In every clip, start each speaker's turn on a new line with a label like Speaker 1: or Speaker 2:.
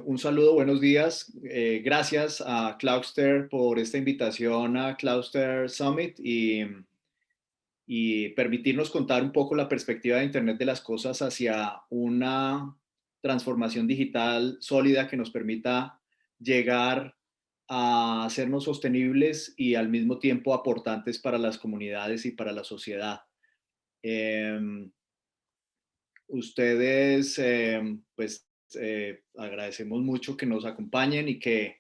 Speaker 1: Un saludo, buenos días. Gracias a Cloudster por esta invitación a Cloudster Summit y permitirnos contar un poco la perspectiva de Internet de las cosas hacia una transformación digital sólida que nos permita llegar a hacernos sostenibles y al mismo tiempo aportantes para las comunidades y para la sociedad. Em, Ustedes, pues, agradecemos mucho que nos acompañen y que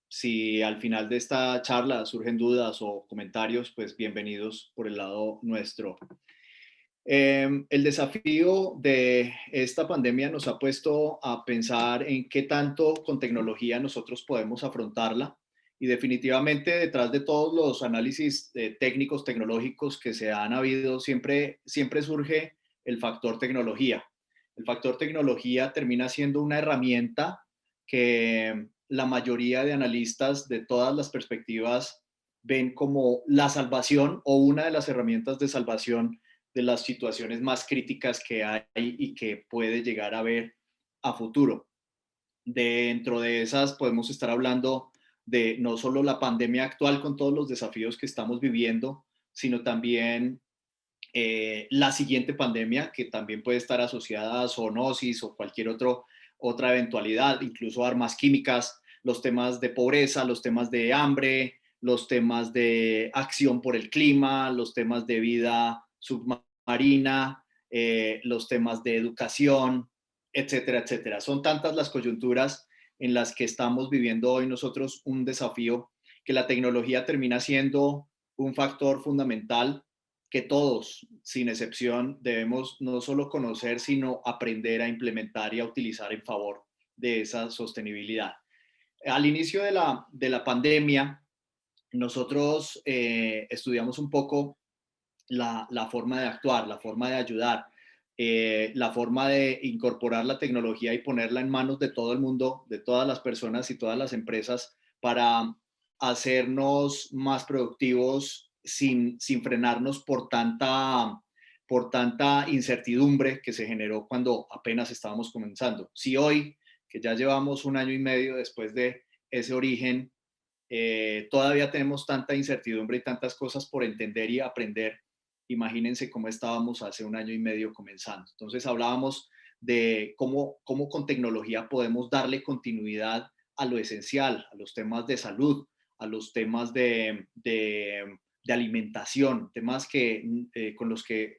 Speaker 1: si al final de esta charla surgen dudas o comentarios, pues bienvenidos por el lado nuestro. El desafío de esta pandemia nos ha puesto a pensar en qué tanto con tecnología nosotros podemos afrontarla y definitivamente detrás de todos los análisis técnicos, tecnológicos que se han habido, siempre surge el factor tecnología. El factor tecnología termina siendo una herramienta que la mayoría de analistas de todas las perspectivas ven como la salvación o una de las herramientas de salvación de las situaciones más críticas que hay y que puede llegar a haber a futuro. Dentro de esas podemos estar hablando de no solo la pandemia actual con todos los desafíos que estamos viviendo, sino también la siguiente pandemia que también puede estar asociada a zoonosis o otra eventualidad, incluso armas químicas, los temas de pobreza, los temas de hambre, los temas de acción por el clima, los temas de vida submarina, los temas de educación, etcétera, etcétera. Son tantas las coyunturas en las que estamos viviendo hoy nosotros un desafío que la tecnología termina siendo un factor fundamental que todos, sin excepción, debemos no solo conocer, sino aprender a implementar y a utilizar en favor de esa sostenibilidad. Al inicio de la pandemia, nosotros estudiamos un poco la forma de actuar, la forma de ayudar, la forma de incorporar la tecnología y ponerla en manos de todo el mundo, de todas las personas y todas las empresas para hacernos más productivos sin frenarnos por tanta incertidumbre que se generó cuando apenas estábamos comenzando. Si hoy, que ya llevamos un año y medio después de ese origen, todavía tenemos tanta incertidumbre y tantas cosas por entender y aprender. Imagínense cómo estábamos hace un año y medio comenzando. Entonces hablábamos de cómo con tecnología podemos darle continuidad a lo esencial, a los temas de salud, a los temas de alimentación, temas con los que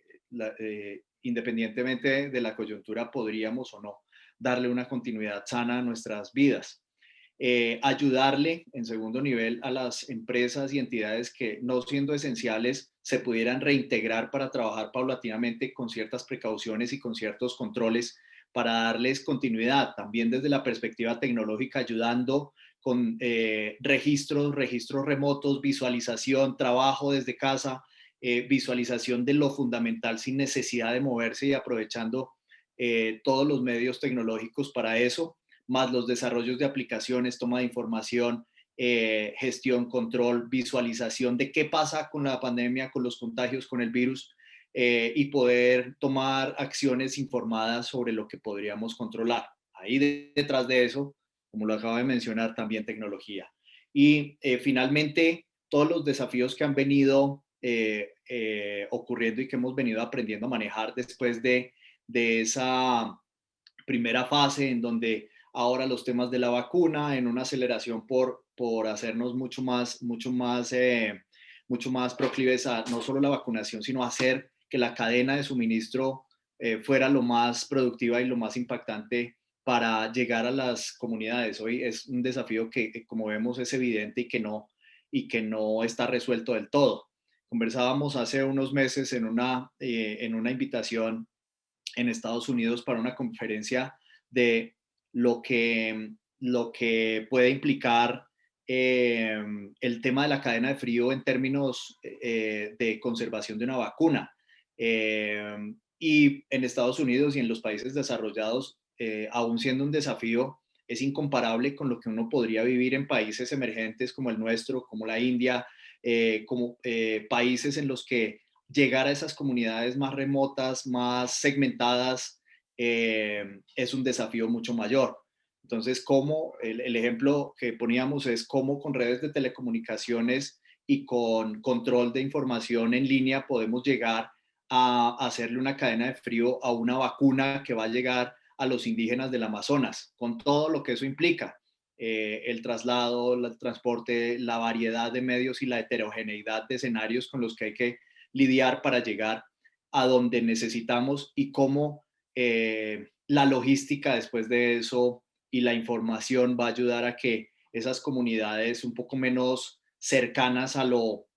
Speaker 1: independientemente de la coyuntura podríamos o no darle una continuidad sana a nuestras vidas. Ayudarle en segundo nivel a las empresas y entidades que no siendo esenciales se pudieran reintegrar para trabajar paulatinamente con ciertas precauciones y con ciertos controles para darles continuidad, también desde la perspectiva tecnológica, ayudando con registros remotos, visualización, trabajo desde casa, visualización de lo fundamental sin necesidad de moverse y aprovechando todos los medios tecnológicos para eso, más los desarrollos de aplicaciones, toma de información, gestión, control, visualización de qué pasa con la pandemia, con los contagios, con el virus, y poder tomar acciones informadas sobre lo que podríamos controlar. Ahí detrás de eso, como lo acabo de mencionar, también tecnología. Y finalmente, todos los desafíos que han venido ocurriendo y que hemos venido aprendiendo a manejar después de esa primera fase en donde ahora los temas de la vacuna, en una aceleración por hacernos mucho más proclives a no solo la vacunación, sino hacer que la cadena de suministro fuera lo más productiva y lo más impactante para llegar a las comunidades. Hoy es un desafío que como vemos, es evidente y que no está resuelto del todo. Conversábamos hace unos meses en una invitación en Estados Unidos para una conferencia de lo que puede implicar el tema de la cadena de frío en términos de conservación de una vacuna. Y en Estados Unidos y en los países desarrollados, aún siendo un desafío, es incomparable con lo que uno podría vivir en países emergentes como el nuestro, como la India, como países en los que llegar a esas comunidades más remotas, más segmentadas, es un desafío mucho mayor. Entonces, como el ejemplo que poníamos es cómo con redes de telecomunicaciones y con control de información en línea podemos llegar a hacerle una cadena de frío a una vacuna que va a llegar a los indígenas del Amazonas, con todo lo que eso implica. El traslado, el transporte, la variedad de medios y la heterogeneidad de escenarios con los que hay que lidiar para llegar a donde necesitamos y cómo la logística después de eso y la información va a ayudar a que esas comunidades un poco menos cercanas a lo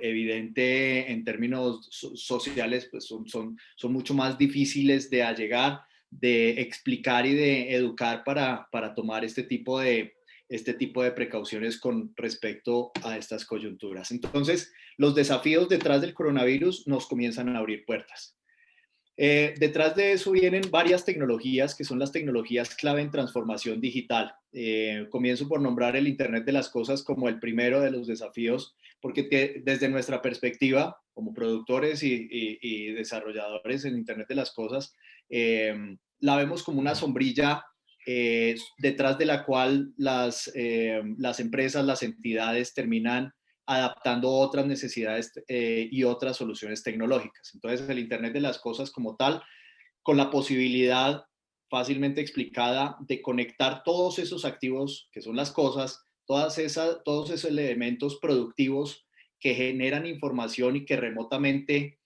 Speaker 1: evidente en términos sociales, pues son mucho más difíciles de allegar, de explicar y de educar para tomar este tipo de precauciones con respecto a estas coyunturas. Entonces, los desafíos detrás del coronavirus nos comienzan a abrir puertas. Detrás de eso vienen varias tecnologías que son las tecnologías clave en transformación digital. Comienzo por nombrar el Internet de las Cosas como el primero de los desafíos, porque desde nuestra perspectiva como productores y desarrolladores en Internet de las Cosas, la vemos como una sombrilla detrás de la cual las empresas, las entidades terminan adaptando otras necesidades y otras soluciones tecnológicas. Entonces, el Internet de las Cosas como tal, con la posibilidad fácilmente explicada de conectar todos esos activos que son las cosas, todos esos elementos productivos que generan información y que remotamente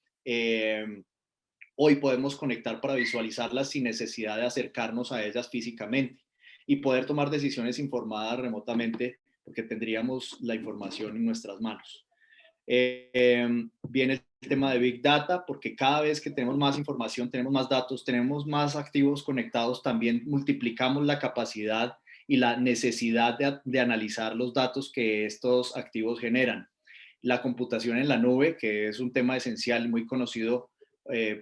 Speaker 1: hoy podemos conectar para visualizarlas sin necesidad de acercarnos a ellas físicamente y poder tomar decisiones informadas remotamente porque tendríamos la información en nuestras manos. Viene el tema de Big Data, porque cada vez que tenemos más información, tenemos más datos, tenemos más activos conectados, también multiplicamos la capacidad y la necesidad de analizar los datos que estos activos generan. La computación en la nube, que es un tema esencial y muy conocido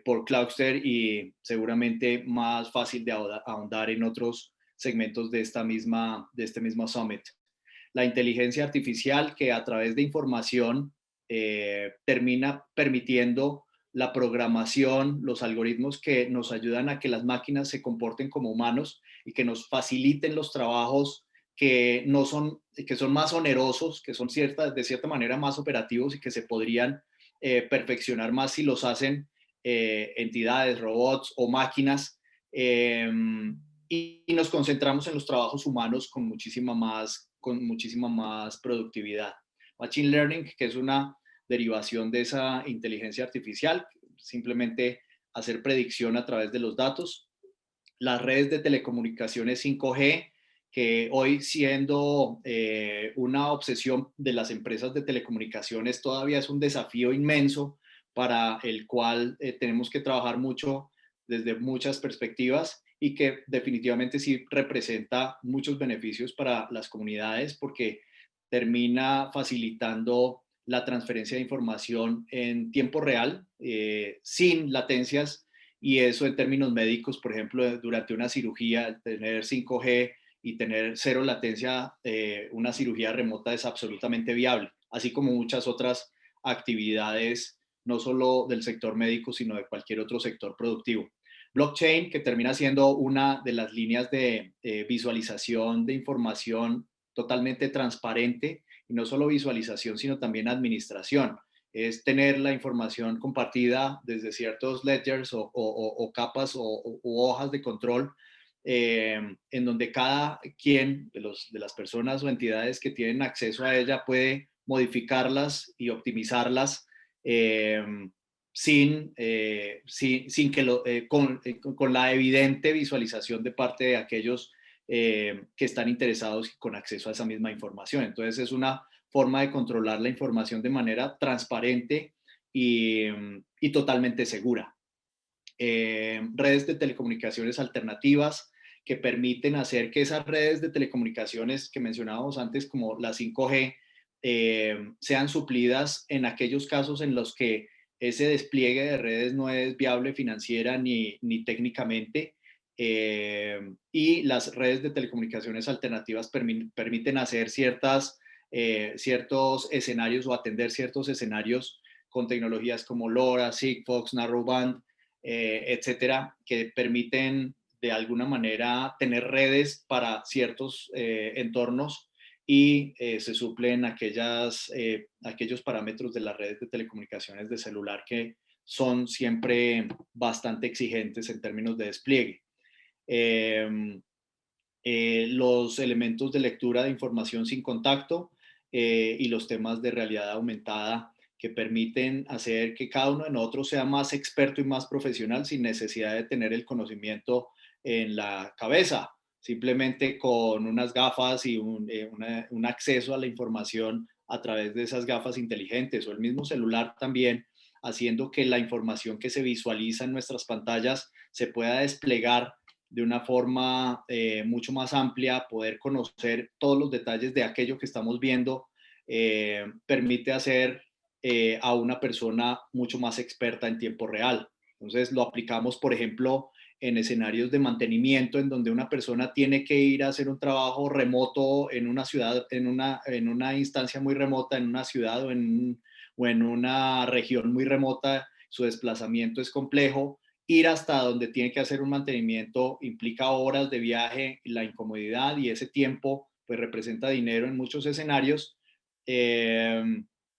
Speaker 1: por Cloudster y seguramente más fácil de ahondar en otros segmentos de este mismo summit. La inteligencia artificial que a través de información termina permitiendo la programación, los algoritmos que nos ayudan a que las máquinas se comporten como humanos y que nos faciliten los trabajos que son más onerosos, que son de cierta manera más operativos y que se podrían perfeccionar más si los hacen entidades, robots o máquinas. Y nos concentramos en los trabajos humanos con muchísima más productividad. Machine Learning, que es una derivación de esa inteligencia artificial, simplemente hacer predicción a través de los datos. Las redes de telecomunicaciones 5G, que hoy siendo una obsesión de las empresas de telecomunicaciones, todavía es un desafío inmenso para el cual tenemos que trabajar mucho desde muchas perspectivas y que definitivamente sí representa muchos beneficios para las comunidades porque termina facilitando la transferencia de información en tiempo real, sin latencias, y eso en términos médicos, por ejemplo, durante una cirugía, tener 5G y tener cero latencia, una cirugía remota es absolutamente viable, así como muchas otras actividades, no solo del sector médico, sino de cualquier otro sector productivo. Blockchain, que termina siendo una de las líneas de visualización de información totalmente transparente, y no solo visualización, sino también administración. Es tener la información compartida desde ciertos ledgers o capas o hojas de control, en donde cada quien de las personas o entidades que tienen acceso a ella puede modificarlas y optimizarlas eh, sin que con la evidente visualización de parte de aquellos que están interesados y con acceso a esa misma información. Entonces es una forma de controlar la información de manera transparente y totalmente segura. Redes de telecomunicaciones alternativas que permiten hacer que esas redes de telecomunicaciones que mencionábamos antes, como la 5G, sean suplidas en aquellos casos en los que ese despliegue de redes no es viable financiera ni técnicamente. Y las redes de telecomunicaciones alternativas permiten hacer ciertos escenarios o atender ciertos escenarios con tecnologías como LoRa, Sigfox, Narrowband, etcétera, que permiten de alguna manera tener redes para ciertos entornos y se suplen aquellos parámetros de las redes de telecomunicaciones de celular que son siempre bastante exigentes en términos de despliegue. Eh, los elementos de lectura de información sin contacto y los temas de realidad aumentada que permiten hacer que cada uno de nosotros sea más experto y más profesional sin necesidad de tener el conocimiento en la cabeza, simplemente con unas gafas y un acceso a la información a través de esas gafas inteligentes o el mismo celular también, haciendo que la información que se visualiza en nuestras pantallas se pueda desplegar de una forma mucho más amplia, poder conocer todos los detalles de aquello que estamos viendo, permite hacer a una persona mucho más experta en tiempo real. Entonces lo aplicamos, por ejemplo, en escenarios de mantenimiento en donde una persona tiene que ir a hacer un trabajo remoto en una ciudad, en una instancia muy remota, en una ciudad o en una región muy remota, su desplazamiento es complejo. Ir hasta donde tiene que hacer un mantenimiento implica horas de viaje, la incomodidad y ese tiempo pues representa dinero en muchos escenarios. Eh,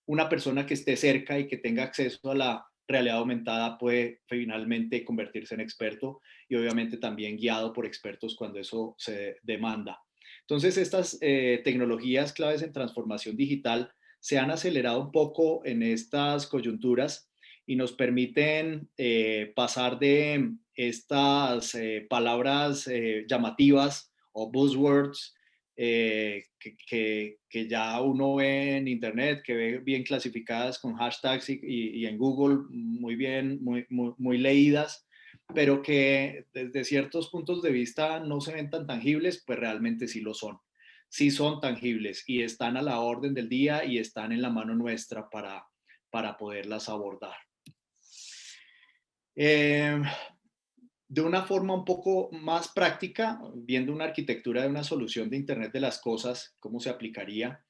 Speaker 1: una persona que esté cerca y que tenga acceso a la realidad aumentada puede finalmente convertirse en experto y obviamente también guiado por expertos cuando eso se demanda. Entonces, estas tecnologías claves en transformación digital se han acelerado un poco en estas coyunturas y nos permiten pasar de estas palabras llamativas o buzzwords que ya uno ve en internet, que ve bien clasificadas con hashtags y en Google muy bien, muy leídas, pero que desde ciertos puntos de vista no se ven tan tangibles, pues realmente sí lo son. Sí son tangibles y están a la orden del día y están en la mano nuestra para poderlas abordar. Eh, de una forma un poco más práctica, viendo una arquitectura de una solución de Internet de las cosas, cómo se aplicaría,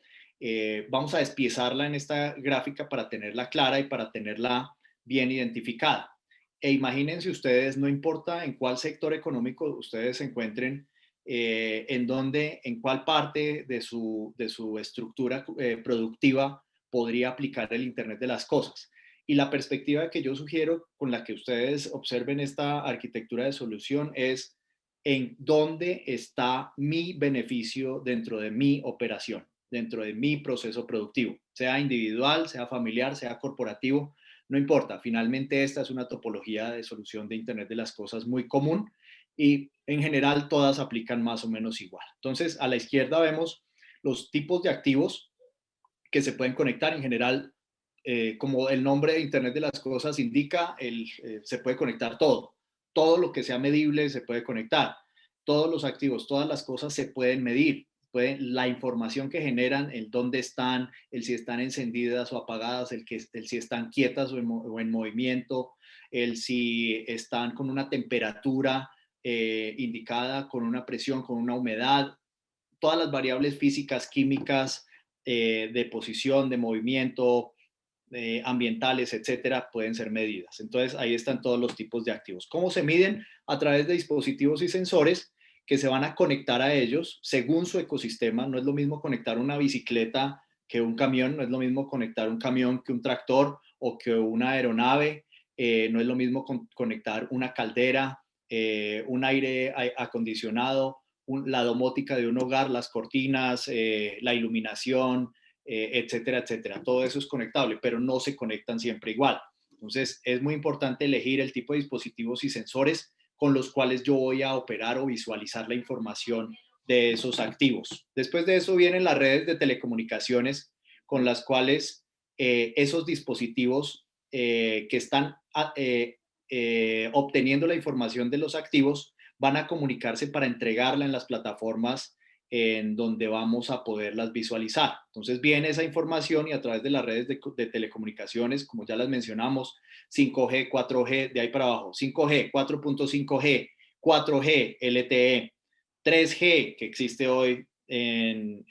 Speaker 1: vamos a despiezarla en esta gráfica para tenerla clara y para tenerla bien identificada. E imagínense ustedes, no importa en cuál sector económico ustedes se encuentren, en cuál parte de su estructura productiva podría aplicar el Internet de las cosas. Y la perspectiva que yo sugiero con la que ustedes observen esta arquitectura de solución es en dónde está mi beneficio dentro de mi operación, dentro de mi proceso productivo, sea individual, sea familiar, sea corporativo, no importa. Finalmente esta es una topología de solución de Internet de las cosas muy común y en general todas aplican más o menos igual. Entonces, a la izquierda vemos los tipos de activos que se pueden conectar. En general, como el nombre de Internet de las cosas indica, se puede conectar todo. Todo lo que sea medible se puede conectar. Todos los activos, todas las cosas se pueden medir. La información que generan, el dónde están, el si están encendidas o apagadas, el si están quietas o en movimiento, el si están con una temperatura indicada, con una presión, con una humedad, todas las variables físicas, químicas, de posición, de movimiento, ambientales, etcétera, pueden ser medidas. Entonces, ahí están todos los tipos de activos. ¿Cómo se miden? A través de dispositivos y sensores que se van a conectar a ellos según su ecosistema. No es lo mismo conectar una bicicleta que un camión, no es lo mismo conectar un camión que un tractor o que una aeronave, no es lo mismo conectar una caldera, un aire acondicionado, la domótica de un hogar, las cortinas, la iluminación, etcétera, etcétera. Todo eso es conectable, pero no se conectan siempre igual. Entonces, es muy importante elegir el tipo de dispositivos y sensores con los cuales yo voy a operar o visualizar la información de esos activos. Después de eso vienen las redes de telecomunicaciones con las cuales esos dispositivos que están obteniendo la información de los activos van a comunicarse para entregarla en las plataformas en donde vamos a poderlas visualizar. Entonces viene esa información y a través de las redes de telecomunicaciones, como ya las mencionamos, 5G, 4G, de ahí para abajo, 5G, 4.5G, 4G, LTE, 3G, que existe hoy en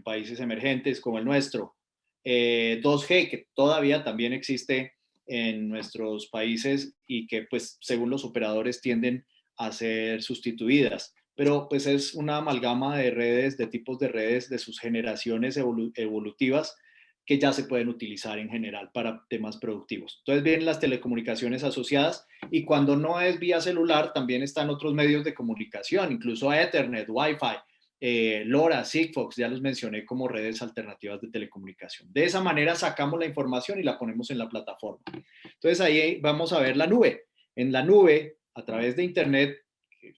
Speaker 1: países emergentes como el nuestro, 2G, que todavía también existe en nuestros países y que pues según los operadores tienden a ser sustituidas. Pero pues es una amalgama de redes, de tipos de redes, de sus generaciones evolutivas que ya se pueden utilizar en general para temas productivos. Entonces vienen las telecomunicaciones asociadas y cuando no es vía celular también están otros medios de comunicación, incluso Ethernet, Wi-Fi, LoRa, Sigfox, ya los mencioné como redes alternativas de telecomunicación. De esa manera sacamos la información y la ponemos en la plataforma. Entonces ahí vamos a ver la nube. En la nube, a través de Internet,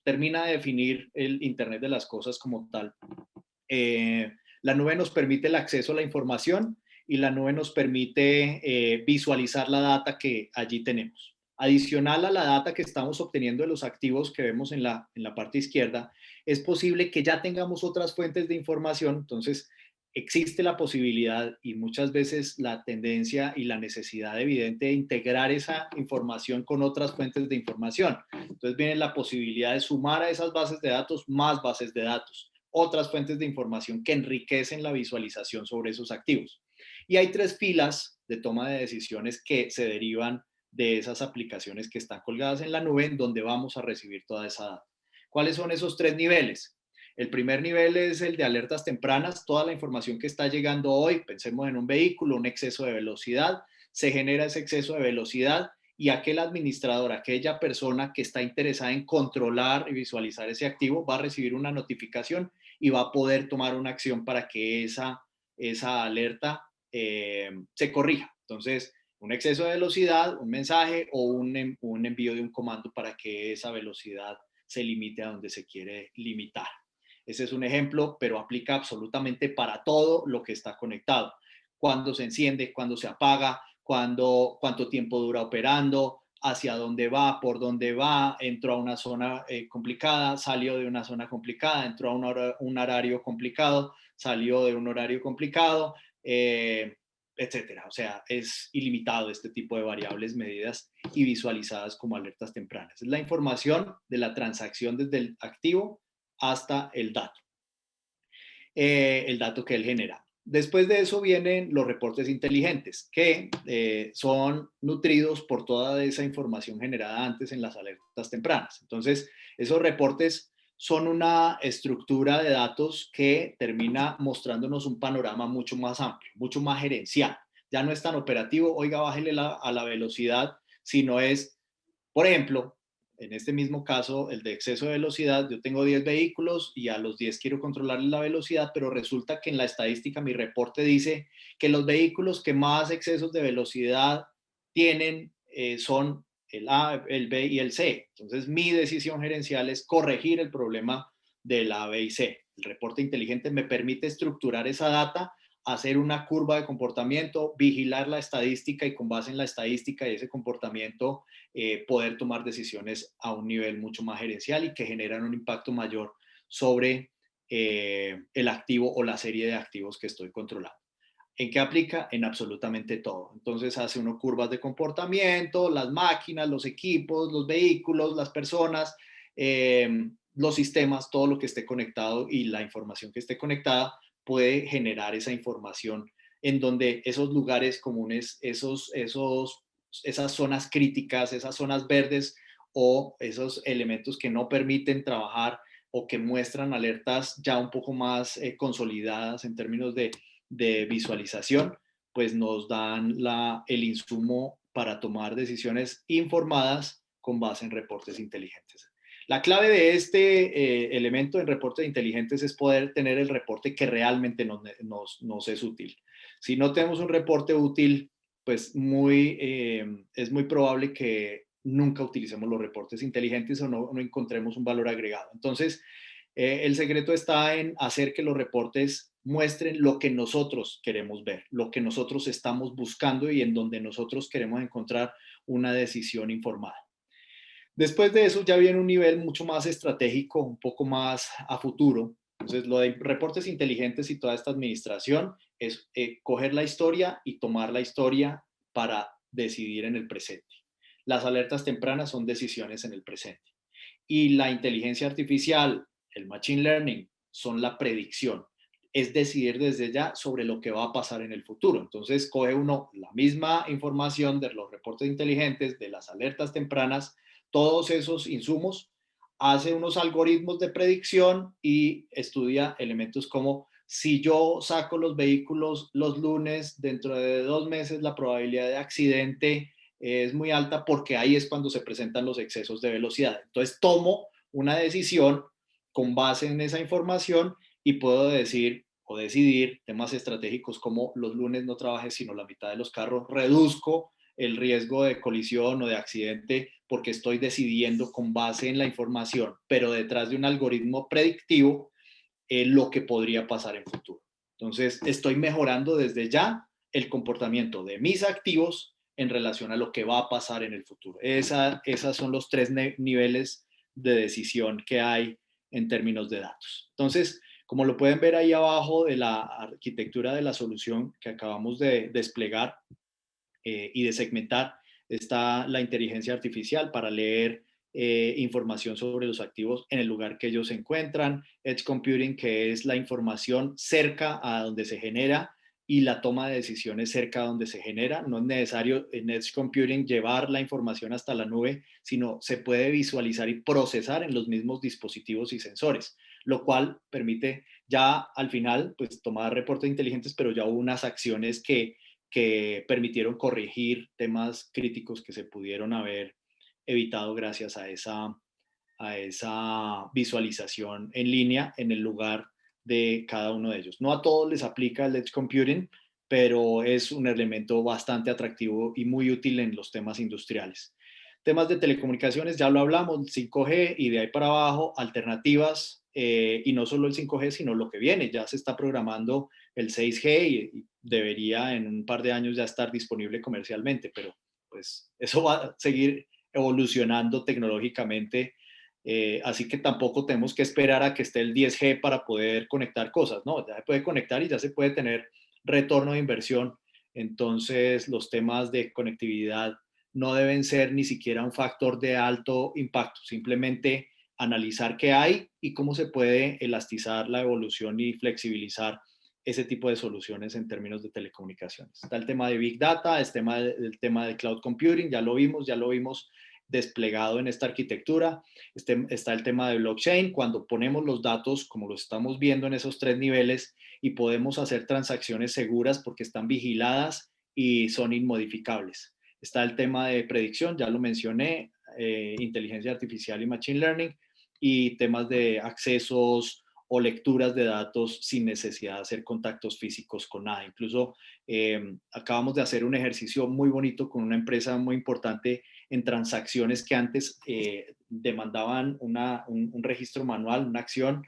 Speaker 1: termina de definir el Internet de las cosas como tal. La nube nos permite el acceso a la información y la nube nos permite visualizar la data que allí tenemos. Adicional a la data que estamos obteniendo de los activos que vemos en la parte izquierda, es posible que ya tengamos otras fuentes de información, entonces existe la posibilidad y muchas veces la tendencia y la necesidad evidente de integrar esa información con otras fuentes de información. Entonces viene la posibilidad de sumar a esas bases de datos más bases de datos, otras fuentes de información que enriquecen la visualización sobre esos activos. Y hay 3 filas de toma de decisiones que se derivan de esas aplicaciones que están colgadas en la nube, en donde vamos a recibir toda esa data. ¿Cuáles son esos 3 niveles? El primer nivel es el de alertas tempranas, toda la información que está llegando hoy, pensemos en un vehículo, un exceso de velocidad, se genera ese exceso de velocidad y aquel administrador, aquella persona que está interesada en controlar y visualizar ese activo va a recibir una notificación y va a poder tomar una acción para que esa alerta se corrija. Entonces, un exceso de velocidad, un mensaje o un envío de un comando para que esa velocidad se limite a donde se quiere limitar. Ese es un ejemplo, pero aplica absolutamente para todo lo que está conectado. Cuándo se enciende, cuándo se apaga, cuánto tiempo dura operando, hacia dónde va, por dónde va, entró a una zona complicada, salió de una zona complicada, entró a un horario complicado, salió de un horario complicado, etcétera. O sea, es ilimitado este tipo de variables medidas y visualizadas como alertas tempranas. Es la información de la transacción desde el activo hasta el dato que él genera. Después de eso vienen los reportes inteligentes, que son nutridos por toda esa información generada antes en las alertas tempranas. Entonces, esos reportes son una estructura de datos que termina mostrándonos un panorama mucho más amplio, mucho más gerencial. Ya no es tan operativo, oiga, bájele a la velocidad, sino es, por ejemplo, en este mismo caso, el de exceso de velocidad, yo tengo 10 vehículos y a los 10 quiero controlar la velocidad, pero resulta que en la estadística mi reporte dice que los vehículos que más excesos de velocidad tienen son el A, el B y el C. Entonces, mi decisión gerencial es corregir el problema del A, B y C. El reporte inteligente me permite estructurar esa data, hacer una curva de comportamiento, vigilar la estadística y con base en la estadística y ese comportamiento poder tomar decisiones a un nivel mucho más gerencial y que generan un impacto mayor sobre el activo o la serie de activos que estoy controlando. ¿En qué aplica? En absolutamente todo. Entonces hace uno curvas de comportamiento, las máquinas, los equipos, los vehículos, las personas, los sistemas, todo lo que esté conectado y la información que esté conectada puede generar esa información en donde esos lugares comunes, esas zonas críticas, esas zonas verdes o esos elementos que no permiten trabajar o que muestran alertas ya un poco más consolidadas en términos de visualización, pues nos dan el insumo para tomar decisiones informadas con base en reportes inteligentes. La clave de este elemento en reportes inteligentes es poder tener el reporte que realmente nos es útil. Si no tenemos un reporte útil, pues es muy probable que nunca utilicemos los reportes inteligentes o no encontremos un valor agregado. Entonces, el secreto está en hacer que los reportes muestren lo que nosotros queremos ver, lo que nosotros estamos buscando y en donde nosotros queremos encontrar una decisión informada. Después de eso ya viene un nivel mucho más estratégico, un poco más a futuro. Entonces, lo de reportes inteligentes y toda esta administración es coger la historia y tomar la historia para decidir en el presente. Las alertas tempranas son decisiones en el presente. Y la inteligencia artificial, el machine learning, son la predicción. es decidir desde ya sobre lo que va a pasar en el futuro. Entonces, coge uno la misma información de los reportes inteligentes, de las alertas tempranas, todos esos insumos, hace unos algoritmos de predicción y estudia elementos como si yo saco los vehículos los lunes, dentro de 2 meses la probabilidad de accidente es muy alta porque ahí es cuando se presentan los excesos de velocidad. Entonces tomo una decisión con base en esa información y puedo decir o decidir temas estratégicos como los lunes no trabaje sino la mitad de los carros, reduzco el riesgo de colisión o de accidente porque estoy decidiendo con base en la información, pero detrás de un algoritmo predictivo lo que podría pasar en futuro. Entonces, estoy mejorando desde ya el comportamiento de mis activos en relación a lo que va a pasar en el futuro. Esas son los tres niveles de decisión que hay en términos de datos. Entonces, como lo pueden ver ahí abajo de la arquitectura de la solución que acabamos de desplegar y de segmentar, está la inteligencia artificial para leer información sobre los activos en el lugar que ellos se encuentran, Edge Computing, que es la información cerca a donde se genera y la toma de decisiones cerca a donde se genera. No es necesario en Edge Computing llevar la información hasta la nube, sino se puede visualizar y procesar en los mismos dispositivos y sensores, lo cual permite ya al final pues tomar reportes inteligentes, pero ya hubo unas acciones que permitieron corregir temas críticos que se pudieron haber evitado gracias a esa visualización en línea en el lugar de cada uno de ellos. No a todos les aplica el Edge Computing, pero es un elemento bastante atractivo y muy útil en los temas industriales. Temas de telecomunicaciones, ya lo hablamos, 5G y de ahí para abajo, alternativas, y no solo el 5G, sino lo que viene. Ya se está programando el 6G y debería en un par de años ya estar disponible comercialmente, pero pues eso va a seguir evolucionando tecnológicamente, así que tampoco tenemos que esperar a que esté el 10G para poder conectar cosas, ¿no? Ya se puede conectar y ya se puede tener retorno de inversión. Entonces, los temas de conectividad no deben ser ni siquiera un factor de alto impacto, simplemente analizar qué hay y cómo se puede elastizar la evolución y flexibilizar ese tipo de soluciones en términos de telecomunicaciones. Está el tema de Big Data, el tema de Cloud Computing, ya lo vimos desplegado en esta arquitectura. Está el tema de blockchain, cuando ponemos los datos, como lo estamos viendo en esos tres niveles, y podemos hacer transacciones seguras porque están vigiladas y son inmodificables. Está el tema de predicción, ya lo mencioné, inteligencia artificial y machine learning, y temas de accesos o lecturas de datos sin necesidad de hacer contactos físicos con nada. Incluso acabamos de hacer un ejercicio muy bonito con una empresa muy importante en transacciones que antes demandaban un registro manual, una acción,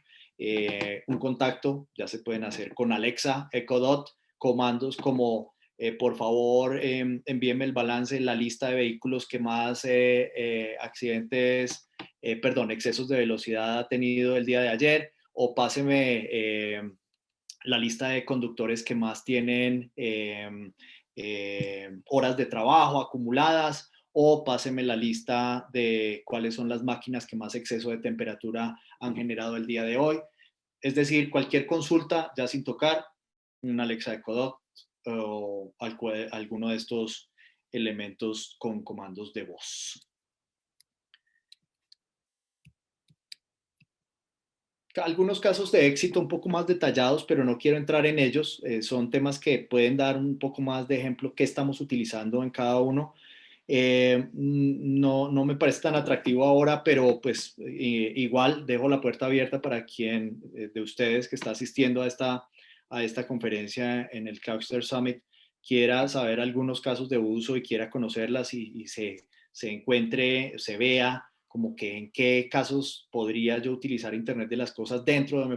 Speaker 1: un contacto, ya se pueden hacer con Alexa, Echo Dot, comandos como por favor envíeme el balance, la lista de vehículos que más excesos de velocidad ha tenido el día de ayer, o páseme la lista de conductores que más tienen horas de trabajo acumuladas, o páseme la lista de cuáles son las máquinas que más exceso de temperatura han generado el día de hoy. Es decir, cualquier consulta ya sin tocar un Alexa Echo Dot o alguno de estos elementos con comandos de voz. Algunos casos de éxito un poco más detallados, pero no quiero entrar en ellos. Son temas que pueden dar un poco más de ejemplo que estamos utilizando en cada uno. No me parece tan atractivo ahora, pero pues igual dejo la puerta abierta para quien de ustedes que está asistiendo a esta conferencia en el Cloudster Summit quiera saber algunos casos de uso y quiera conocerlas y se encuentre, se vea como que en qué casos podría yo utilizar Internet de las cosas dentro de mi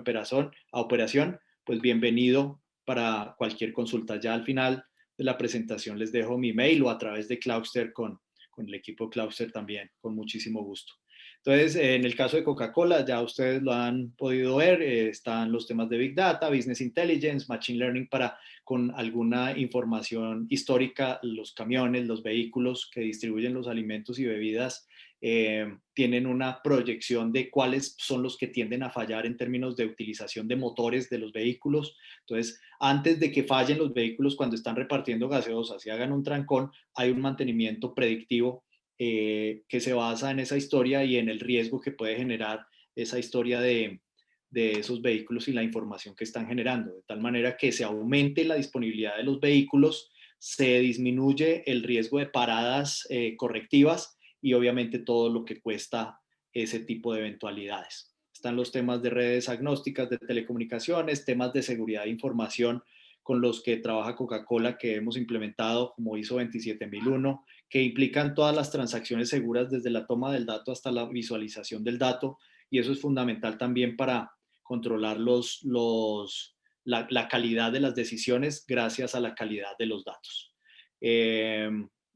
Speaker 1: operación, pues bienvenido para cualquier consulta. Ya al final de la presentación les dejo mi mail o a través de Cloudster con el equipo Cloudster también, con muchísimo gusto. Entonces, en el caso de Coca-Cola, ya ustedes lo han podido ver, están los temas de Big Data, Business Intelligence, Machine Learning para con alguna información histórica, los camiones, los vehículos que distribuyen los alimentos y bebidas tienen una proyección de cuáles son los que tienden a fallar en términos de utilización de motores de los vehículos. Entonces, antes de que fallen los vehículos cuando están repartiendo gaseosas y hagan un trancón, hay un mantenimiento predictivo que se basa en esa historia y en el riesgo que puede generar esa historia de esos vehículos y la información que están generando, de tal manera que se aumente la disponibilidad de los vehículos, se disminuye el riesgo de paradas correctivas y obviamente todo lo que cuesta ese tipo de eventualidades. Están los temas de redes agnósticas de telecomunicaciones, temas de seguridad de información con los que trabaja Coca-Cola que hemos implementado como ISO 27001, que implican todas las transacciones seguras desde la toma del dato hasta la visualización del dato, y eso es fundamental también para controlar la calidad de las decisiones gracias a la calidad de los datos.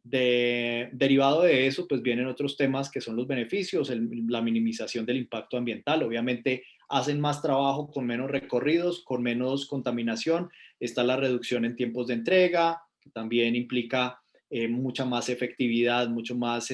Speaker 1: Derivado de eso, pues vienen otros temas que son los beneficios, la minimización del impacto ambiental. Obviamente hacen más trabajo con menos recorridos, con menos contaminación. Está la reducción en tiempos de entrega, que también implica mucha más efectividad, mucha más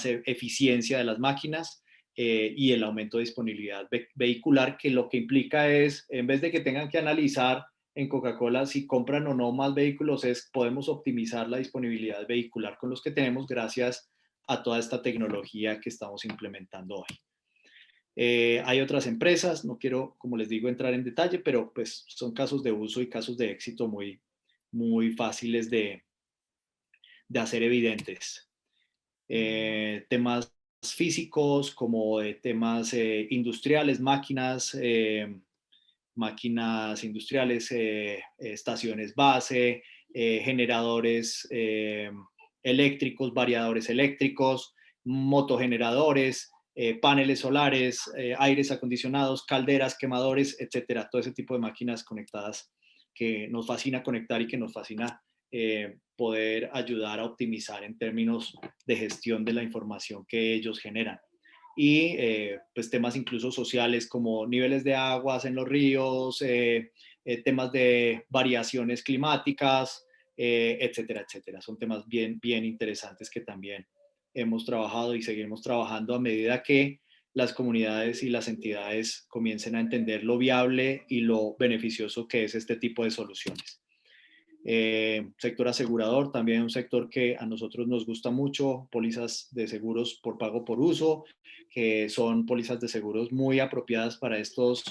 Speaker 1: eficiencia de las máquinas. Y el aumento de disponibilidad vehicular, que lo que implica es, en vez de que tengan que analizar en Coca-Cola si compran o no más vehículos, podemos optimizar la disponibilidad vehicular con los que tenemos gracias a toda esta tecnología que estamos implementando hoy. Hay otras empresas, no quiero, como les digo, entrar en detalle, pero pues son casos de uso y casos de éxito muy fáciles de hacer evidentes. Temas físicos como temas industriales, máquinas industriales, estaciones base, generadores eléctricos, variadores eléctricos, motogeneradores, paneles solares, aires acondicionados, calderas, quemadores, etcétera. Todo ese tipo de máquinas conectadas que nos fascina conectar y que nos fascina poder ayudar a optimizar en términos de gestión de la información que ellos generan. Y pues temas incluso sociales como niveles de aguas en los ríos, temas de variaciones climáticas, etcétera, etcétera. Son temas bien interesantes que también hemos trabajado y seguimos trabajando a medida que las comunidades y las entidades comiencen a entender lo viable y lo beneficioso que es este tipo de soluciones. Sector asegurador, también un sector que a nosotros nos gusta mucho, pólizas de seguros por pago por uso, que son pólizas de seguros muy apropiadas para estos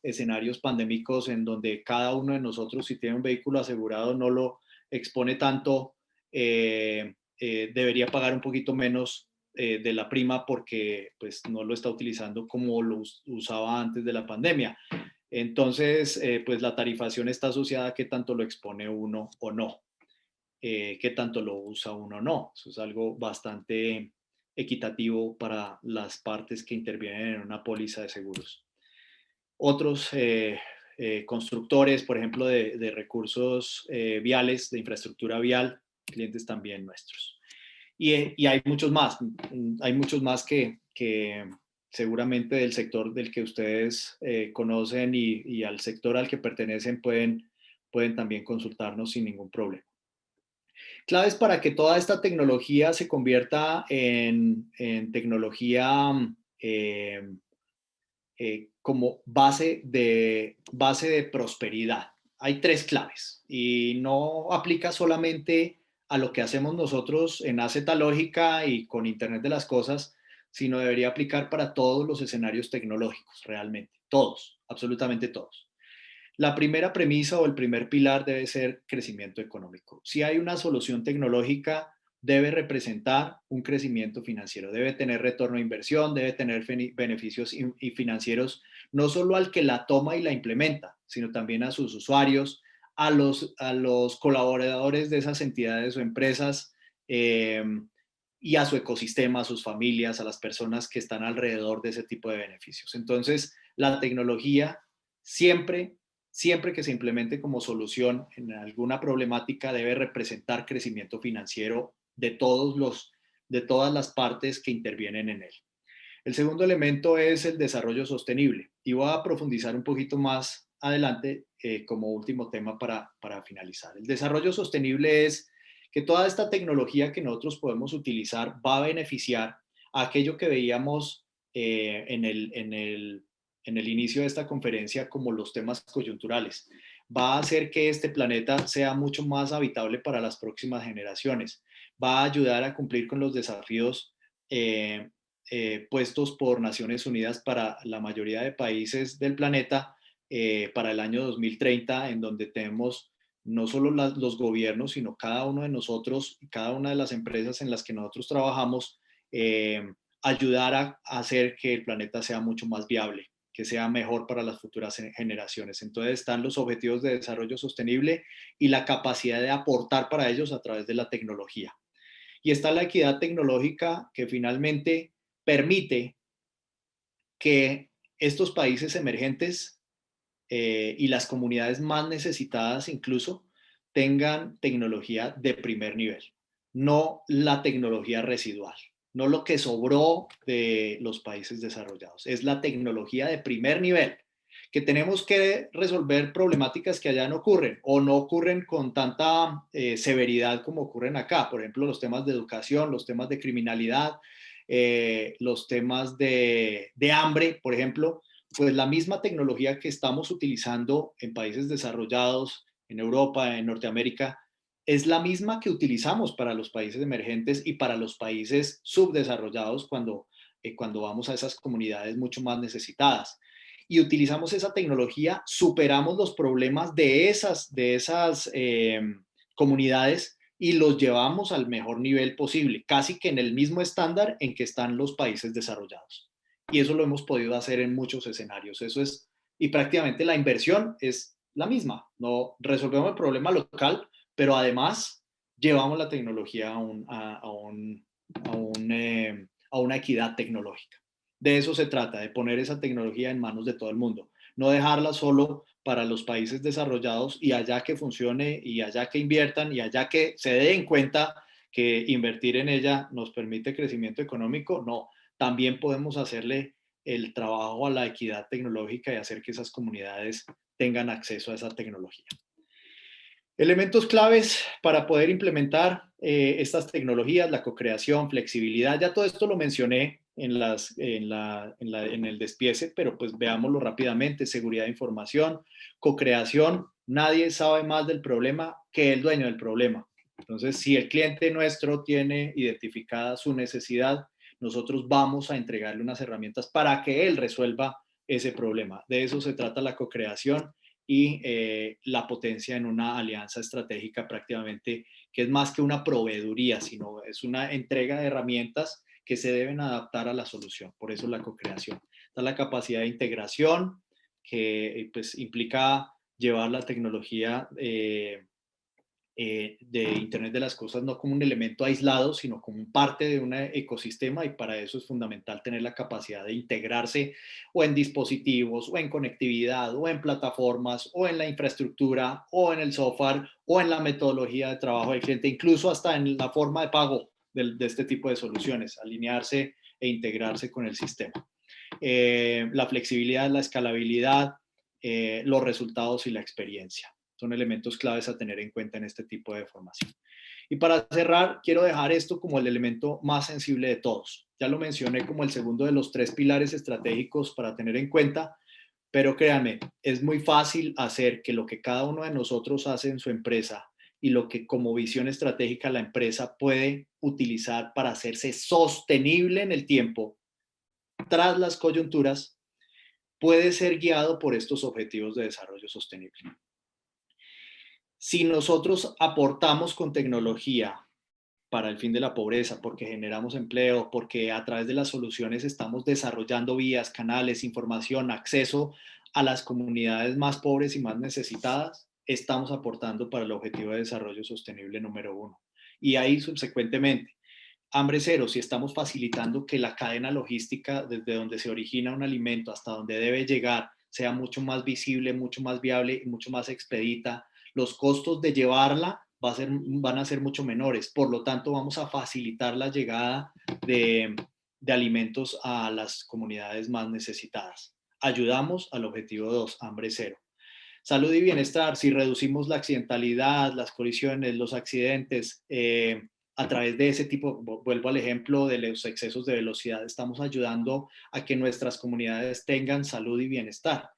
Speaker 1: escenarios pandémicos en donde cada uno de nosotros, si tiene un vehículo asegurado, no lo expone tanto, debería pagar un poquito menos de la prima porque pues no lo está utilizando como lo usaba antes de la pandemia. Entonces, pues la tarifación está asociada a qué tanto lo expone uno o no, qué tanto lo usa uno o no. Eso es algo bastante equitativo para las partes que intervienen en una póliza de seguros. Otros constructores, por ejemplo, de recursos viales, de infraestructura vial, clientes también nuestros. Y hay muchos más que seguramente del sector del que ustedes conocen y al sector al que pertenecen pueden también consultarnos sin ningún problema. Claves para que toda esta tecnología se convierta en tecnología como base de prosperidad. Hay 3 claves y no aplica solamente a lo que hacemos nosotros en AZ Lógica y con Internet de las Cosas, sino debería aplicar para todos los escenarios tecnológicos, realmente, todos, absolutamente todos. La primera premisa o el primer pilar debe ser crecimiento económico. Si hay una solución tecnológica, debe representar un crecimiento financiero, debe tener retorno a inversión, debe tener beneficios financieros, no solo al que la toma y la implementa, sino también a sus usuarios, a los colaboradores de esas entidades o empresas y a su ecosistema, a sus familias, a las personas que están alrededor de ese tipo de beneficios. Entonces, la tecnología siempre que se implemente como solución en alguna problemática debe representar crecimiento financiero de todas las partes que intervienen en él. El segundo elemento es el desarrollo sostenible y voy a profundizar un poquito más adelante como último tema para finalizar. El desarrollo sostenible es que toda esta tecnología que nosotros podemos utilizar va a beneficiar a aquello que veíamos en el inicio de esta conferencia como los temas coyunturales. Va a hacer que este planeta sea mucho más habitable para las próximas generaciones. Va a ayudar a cumplir con los desafíos puestos por Naciones Unidas para la mayoría de países del planeta para el año 2030, en donde tenemos no solo los gobiernos, sino cada uno de nosotros y cada una de las empresas en las que nosotros trabajamos, ayudar a hacer que el planeta sea mucho más viable, que sea mejor para las futuras generaciones. Entonces están los objetivos de desarrollo sostenible y la capacidad de aportar para ellos a través de la tecnología. Y está la equidad tecnológica que finalmente permite que estos países emergentes y las comunidades más necesitadas incluso tengan tecnología de primer nivel, no la tecnología residual, no lo que sobró de los países desarrollados, es la tecnología de primer nivel, que tenemos que resolver problemáticas que allá no ocurren o no ocurren con tanta severidad como ocurren acá. Por ejemplo, los temas de educación, los temas de criminalidad, los temas de hambre, por ejemplo, pues la misma tecnología que estamos utilizando en países desarrollados, en Europa, en Norteamérica, es la misma que utilizamos para los países emergentes y para los países subdesarrollados cuando vamos a esas comunidades mucho más necesitadas. Y utilizamos esa tecnología, superamos los problemas de esas comunidades y los llevamos al mejor nivel posible, casi que en el mismo estándar en que están los países desarrollados. Y eso lo hemos podido hacer en muchos escenarios. Eso es, y prácticamente la inversión es la misma. No resolvemos el problema local, pero además llevamos la tecnología a una equidad tecnológica. De eso se trata, de poner esa tecnología en manos de todo el mundo. No dejarla solo para los países desarrollados y allá que funcione y allá que inviertan y allá que se den cuenta que invertir en ella nos permite crecimiento económico. No, también podemos hacerle el trabajo a la equidad tecnológica y hacer que esas comunidades tengan acceso a esa tecnología. Elementos claves para poder implementar estas tecnologías, la co-creación, flexibilidad, ya todo esto lo mencioné en el despiece, pero pues veámoslo rápidamente: seguridad de información, co-creación. Nadie sabe más del problema que el dueño del problema. Entonces, si el cliente nuestro tiene identificada su necesidad, nosotros vamos a entregarle unas herramientas para que él resuelva ese problema. De eso se trata la co-creación y la potencia en una alianza estratégica prácticamente, que es más que una proveeduría, sino es una entrega de herramientas que se deben adaptar a la solución. Por eso la co-creación. Está la capacidad de integración, que pues implica llevar la tecnología de Internet de las Cosas no como un elemento aislado, sino como parte de un ecosistema, y para eso es fundamental tener la capacidad de integrarse o en dispositivos, o en conectividad, o en plataformas, o en la infraestructura, o en el software, o en la metodología de trabajo del cliente, incluso hasta en la forma de pago de este tipo de soluciones, alinearse e integrarse con el sistema. La flexibilidad, la escalabilidad, los resultados y la experiencia son elementos claves a tener en cuenta en este tipo de formación. Y para cerrar, quiero dejar esto como el elemento más sensible de todos. Ya lo mencioné como el segundo de los 3 pilares estratégicos para tener en cuenta, pero créanme, es muy fácil hacer que lo que cada uno de nosotros hace en su empresa y lo que como visión estratégica la empresa puede utilizar para hacerse sostenible en el tiempo tras las coyunturas, puede ser guiado por estos objetivos de desarrollo sostenible. Si nosotros aportamos con tecnología para el fin de la pobreza, porque generamos empleo, porque a través de las soluciones estamos desarrollando vías, canales, información, acceso a las comunidades más pobres y más necesitadas, estamos aportando para el objetivo de desarrollo sostenible número 1. Y ahí subsecuentemente, hambre cero, si estamos facilitando que la cadena logística, desde donde se origina un alimento hasta donde debe llegar, sea mucho más visible, mucho más viable y mucho más expedita, los costos de llevarla van a ser mucho menores. Por lo tanto, vamos a facilitar la llegada de alimentos a las comunidades más necesitadas. Ayudamos al objetivo 2, hambre cero. Salud y bienestar: si reducimos la accidentalidad, las colisiones, los accidentes, a través de ese tipo, vuelvo al ejemplo de los excesos de velocidad, estamos ayudando a que nuestras comunidades tengan salud y bienestar.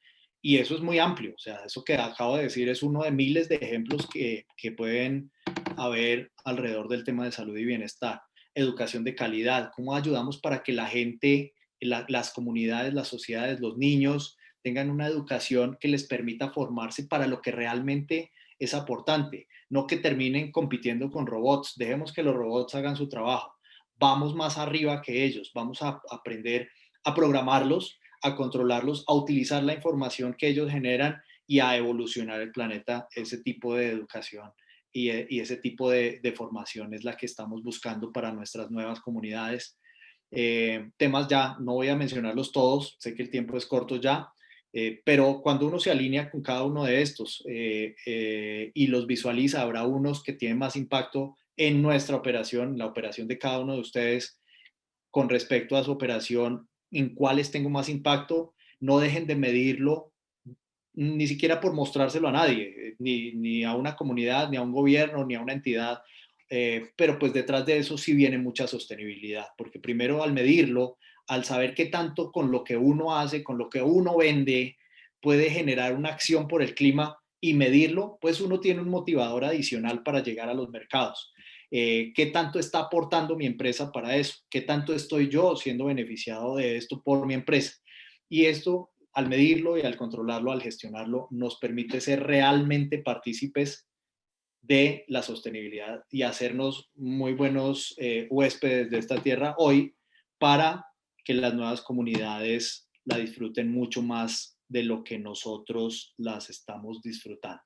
Speaker 1: Y eso es muy amplio, o sea, eso que acabo de decir es uno de miles de ejemplos que pueden haber alrededor del tema de salud y bienestar. Educación de calidad, cómo ayudamos para que la gente, las comunidades, las sociedades, los niños tengan una educación que les permita formarse para lo que realmente es aportante, no que terminen compitiendo con robots. Dejemos que los robots hagan su trabajo. Vamos más arriba que ellos, vamos a aprender a programarlos, a controlarlos, a utilizar la información que ellos generan y a evolucionar el planeta. Ese tipo de educación y ese tipo de formación es la que estamos buscando para nuestras nuevas comunidades. Temas ya, no voy a mencionarlos todos, sé que el tiempo es corto ya, pero cuando uno se alinea con cada uno de estos y los visualiza, habrá unos que tienen más impacto en nuestra operación, la operación de cada uno de ustedes con respecto a su operación, en cuáles tengo más impacto. No dejen de medirlo, ni siquiera por mostrárselo a nadie, ni a una comunidad, ni a un gobierno, ni a una entidad. Pero pues detrás de eso sí viene mucha sostenibilidad, porque primero al medirlo, al saber qué tanto con lo que uno hace, con lo que uno vende, puede generar una acción por el clima y medirlo, pues uno tiene un motivador adicional para llegar a los mercados. ¿Qué tanto está aportando mi empresa para eso? ¿Qué tanto estoy yo siendo beneficiado de esto por mi empresa? Y esto, al medirlo y al controlarlo, al gestionarlo, nos permite ser realmente partícipes de la sostenibilidad y hacernos muy buenos huéspedes de esta tierra hoy para que las nuevas comunidades la disfruten mucho más de lo que nosotros las estamos disfrutando.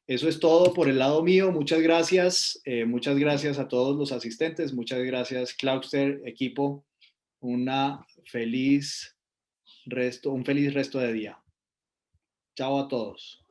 Speaker 1: Eso es todo por el lado mío. Muchas gracias a todos los asistentes. Muchas gracias, Cloudster, equipo. Una feliz un feliz resto de día. Chao a todos.